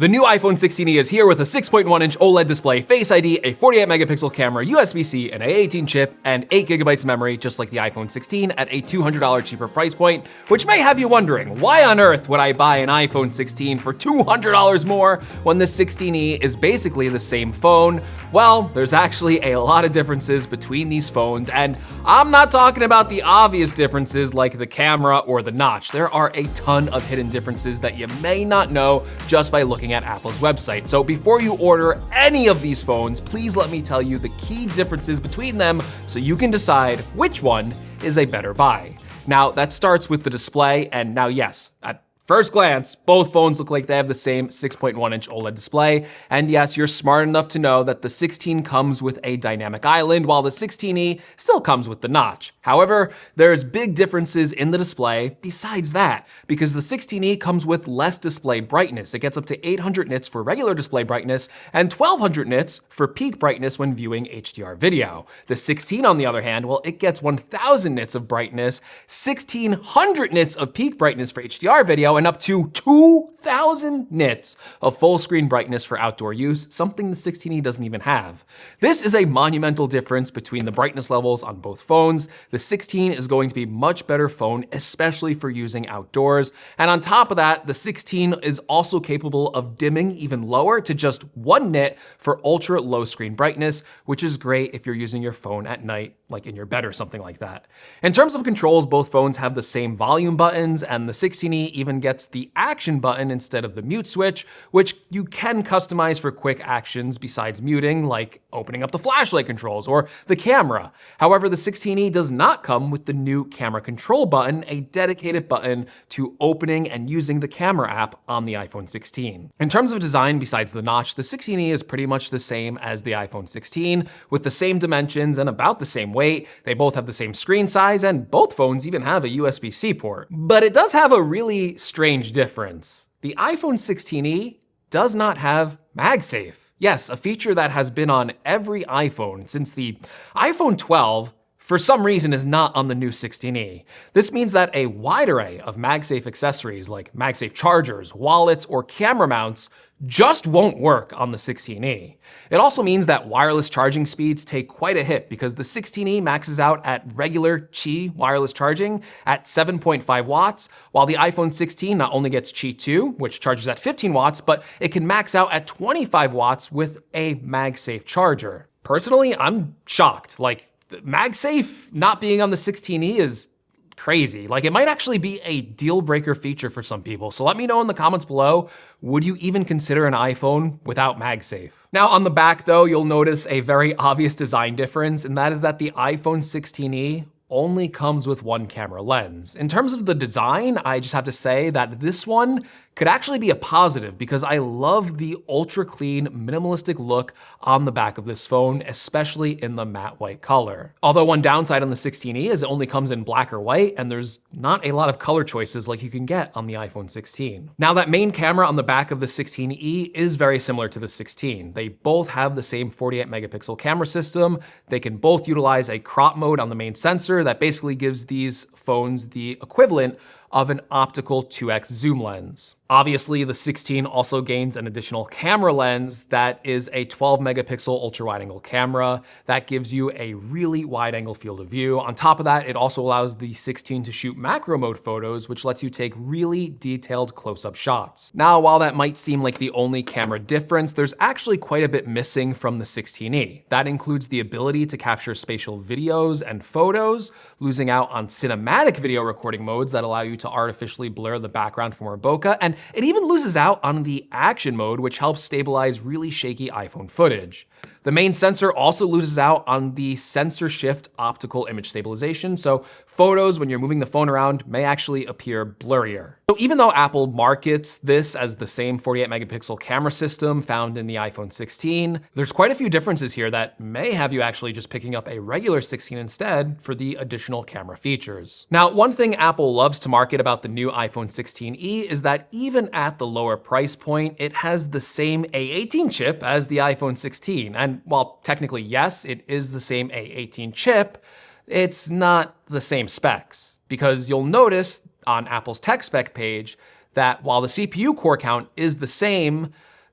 The new iPhone 16e is here with a 6.1-inch OLED display, Face ID, a 48-megapixel camera, USB-C, an A18 chip, and 8 gigabytes of memory, just like the iPhone 16 at a $200 cheaper price point, which may have you wondering, why on earth would I buy an iPhone 16 for $200 more when the 16e is basically the same phone? Well, there's actually a lot of differences between these phones, and I'm not talking about the obvious differences like the camera or the notch. There are a ton of hidden differences that you may not know just by looking at Apple's website. So before you order any of these phones, please let me tell you the key differences between them so you can decide which one is a better buy. Now, that starts with the display, and now yes, at first glance, both phones look like they have the same 6.1-inch OLED display, and yes, you're smart enough to know that the 16 comes with a dynamic island, while the 16e still comes with the notch. However, there's big differences in the display besides that, because the 16e comes with less display brightness. It gets up to 800 nits for regular display brightness and 1200 nits for peak brightness when viewing HDR video. The 16, on the other hand, well, it gets 1000 nits of brightness, 1600 nits of peak brightness for HDR video, and up to 2000 nits of full screen brightness for outdoor use, something the 16e doesn't even have. This is a monumental difference between the brightness levels on both phones. The 16 is going to be a much better phone, especially for using outdoors. And on top of that, the 16 is also capable of dimming even lower to just 1 nit for ultra low screen brightness, which is great if you're using your phone at night, like in your bed or something like that. In terms of controls, both phones have the same volume buttons, and the 16e even gets the action button instead of the mute switch, which you can customize for quick actions besides muting, like opening up the flashlight controls or the camera. However, the 16e does not come with the new camera control button, a dedicated button to opening and using the camera app on the iPhone 16. In terms of design, besides the notch, the 16e is pretty much the same as the iPhone 16, with the same dimensions and about the same weight. They both have the same screen size, and both phones even have a USB-C port. But it does have a really strange difference. The iPhone 16e does not have MagSafe. Yes, a feature that has been on every iPhone since the iPhone 12 for some reason is not on the new 16e. This means that a wide array of MagSafe accessories like MagSafe chargers, wallets, or camera mounts just won't work on the 16e. It also means that wireless charging speeds take quite a hit because the 16e maxes out at regular Qi wireless charging at 7.5 watts, while the iPhone 16 not only gets Qi 2, which charges at 15 watts, but it can max out at 25 watts with a MagSafe charger. Personally, I'm shocked. Like, MagSafe not being on the 16e is crazy. Like, it might actually be a deal breaker feature for some people. So let me know in the comments below, would you even consider an iPhone without MagSafe? Now on the back though, you'll notice a very obvious design difference, and that is that the iPhone 16e only comes with one camera lens. In terms of the design, I just have to say that this one could actually be a positive because I love the ultra clean, minimalistic look on the back of this phone, especially in the matte white color. Although one downside on the 16e is it only comes in black or white, and there's not a lot of color choices like you can get on the iPhone 16. Now that main camera on the back of the 16e is very similar to the 16. They both have the same 48 megapixel camera system. They can both utilize a crop mode on the main sensor that basically gives these phones the equivalent of an optical 2x zoom lens. Obviously, the 16 also gains an additional camera lens that is a 12 megapixel ultra wide angle camera that gives you a really wide angle field of view. On top of that, it also allows the 16 to shoot macro mode photos, which lets you take really detailed close-up shots. Now, while that might seem like the only camera difference, there's actually quite a bit missing from the 16e. That includes the ability to capture spatial videos and photos, losing out on cinematic video recording modes that allow you to artificially blur the background from more bokeh, and it even loses out on the action mode, which helps stabilize really shaky iPhone footage. The main sensor also loses out on the sensor shift optical image stabilization, so photos when you're moving the phone around may actually appear blurrier. So even though Apple markets this as the same 48 megapixel camera system found in the iPhone 16, there's quite a few differences here that may have you actually just picking up a regular 16 instead for the additional camera features. Now, one thing Apple loves to market about the new iPhone 16e is that even at the lower price point, it has the same A18 chip as the iPhone 16. And while technically, yes, it is the same A18 chip, it's not the same specs, because you'll notice on Apple's tech spec page that while the CPU core count is the same,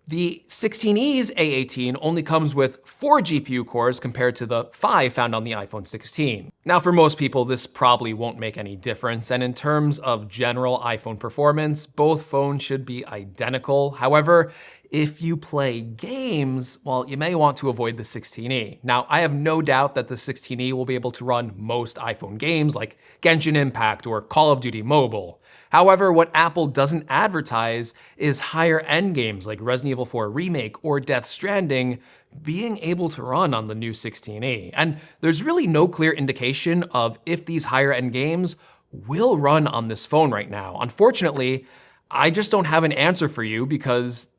The 16E's A18 only comes with 4 GPU cores compared to the 5 found on the iPhone 16. Now, for most people, this probably won't make any difference, and in terms of general iPhone performance, both phones should be identical. However, if you play games, well, you may want to avoid the 16E. Now, I have no doubt that the 16E will be able to run most iPhone games like Genshin Impact or Call of Duty Mobile. However, what Apple doesn't advertise is higher end games like Resident Evil 4 Remake or Death Stranding being able to run on the new 16E. And there's really no clear indication of if these higher end games will run on this phone right now. Unfortunately, I just don't have an answer for you because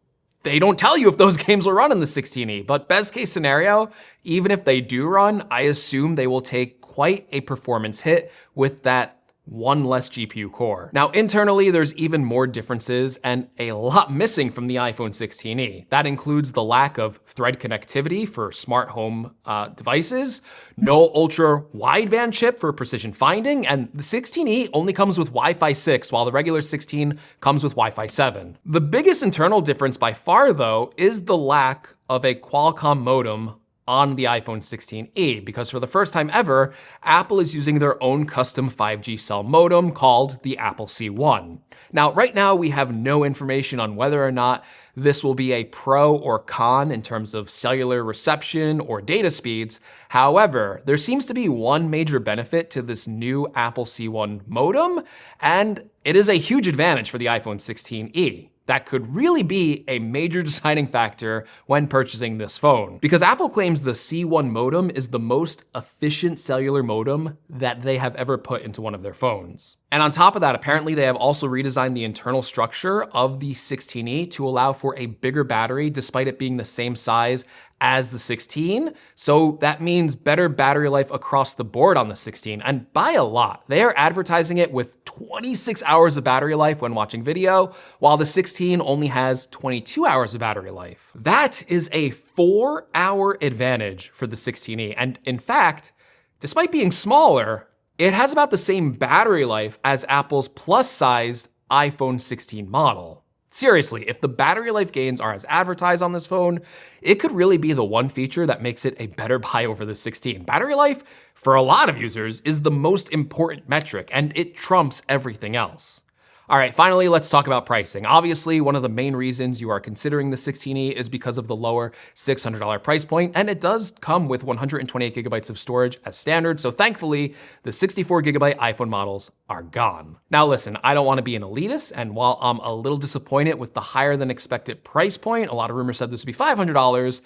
they don't tell you if those games will run on the 16E. But best case scenario, even if they do run, I assume they will take quite a performance hit with that one less GPU core. Now, internally, there's even more differences and a lot missing from the iPhone 16E. That includes the lack of Thread connectivity for smart home devices, no ultra wideband chip for precision finding, and the 16E only comes with Wi-Fi 6, while the regular 16 comes with Wi-Fi 7. The biggest internal difference by far, though, is the lack of a Qualcomm modem on the iPhone 16e, because for the first time ever, Apple is using their own custom 5G cell modem called the Apple C1. Now, right now, we have no information on whether or not this will be a pro or con in terms of cellular reception or data speeds. However, there seems to be one major benefit to this new Apple C1 modem, and it is a huge advantage for the iPhone 16e. That could really be a major deciding factor when purchasing this phone. Because Apple claims the C1 modem is the most efficient cellular modem that they have ever put into one of their phones. And on top of that, apparently they have also redesigned the internal structure of the 16e to allow for a bigger battery despite it being the same size as the 16. So that means better battery life across the board on the 16, and by a lot. They are advertising it with 26 hours of battery life when watching video, while the 16 only has 22 hours of battery life. That is a 4-hour advantage for the 16e. And in fact, despite being smaller, it has about the same battery life as Apple's plus-sized iPhone 16 model. Seriously, if the battery life gains are as advertised on this phone, it could really be the one feature that makes it a better buy over the 16. Battery life, for a lot of users, is the most important metric, and it trumps everything else. All right, finally, let's talk about pricing. Obviously, one of the main reasons you are considering the 16e is because of the lower $600 price point, and it does come with 128 gigabytes of storage as standard, so thankfully, the 64 gigabyte iPhone models are gone. Now listen, I don't want to be an elitist, and while I'm a little disappointed with the higher than expected price point, a lot of rumors said this would be $500,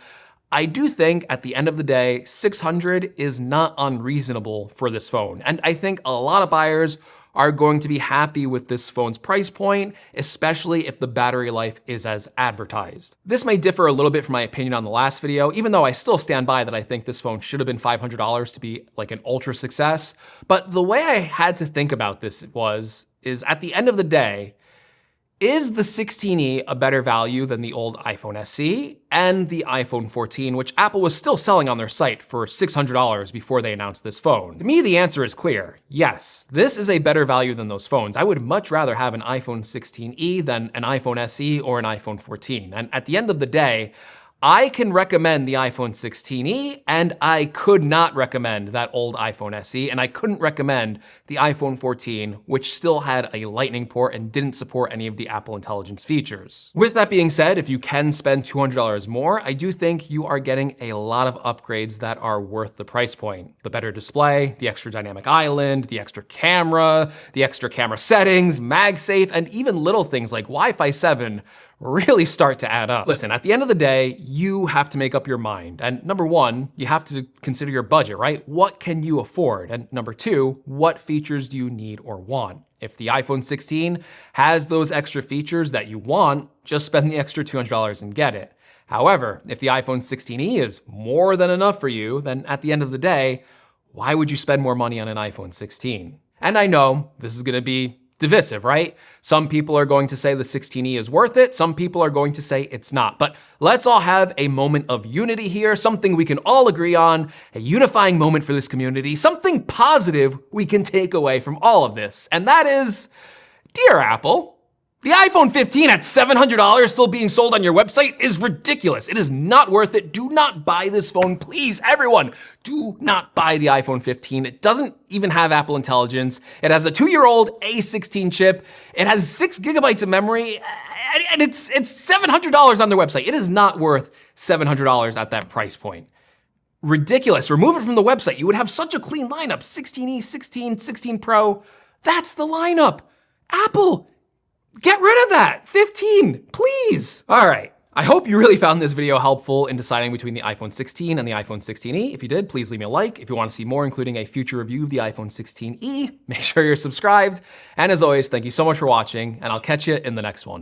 I do think at the end of the day, $600 is not unreasonable for this phone, and I think a lot of buyers are going to be happy with this phone's price point, especially if the battery life is as advertised. This may differ a little bit from my opinion on the last video, even though I still stand by that I think this phone should have been $500 to be like an ultra success. But the way I had to think about this is at the end of the day, is the 16e a better value than the old iPhone SE and the iPhone 14, which Apple was still selling on their site for $600 before they announced this phone? To me, the answer is clear. Yes, this is a better value than those phones. I would much rather have an iPhone 16e than an iPhone SE or an iPhone 14. And at the end of the day, I can recommend the iPhone 16e, and I could not recommend that old iPhone SE, and I couldn't recommend the iPhone 14, which still had a Lightning port and didn't support any of the Apple Intelligence features. With that being said, if you can spend $200 more, I do think you are getting a lot of upgrades that are worth the price point. The better display, the extra dynamic island, the extra camera settings, MagSafe, and even little things like Wi-Fi 7 really start to add up. Listen, at the end of the day, you have to make up your mind. And number one, you have to consider your budget, right? What can you afford? And number two, what features do you need or want? If the iPhone 16 has those extra features that you want, just spend the extra $200 and get it. However, if the iPhone 16e is more than enough for you, then at the end of the day, why would you spend more money on an iPhone 16? And I know this is gonna be divisive, right? Some people are going to say the 16e is worth it. Some people are going to say it's not. But let's all have a moment of unity here, something we can all agree on, a unifying moment for this community, something positive we can take away from all of this. And that is, dear Apple, The iPhone 15 at $700 still being sold on your website is ridiculous. It is not worth it. Do not buy this phone, please. Everyone, do not buy the iPhone 15. It doesn't even have Apple Intelligence. It has a 2-year-old A16 chip. It has 6 gigabytes of memory, and it's $700 on their website. It is not worth $700 at that price point. Ridiculous. Remove it from the website. You would have such a clean lineup. 16E, 16, 16 Pro. That's the lineup. Apple, get rid of that. 15, please. All right. I hope you really found this video helpful in deciding between the iPhone 16 and the iPhone 16e. If you did, please leave me a like. If you want to see more, including a future review of the iPhone 16e, make sure you're subscribed. And as always, thank you so much for watching, and I'll catch you in the next one.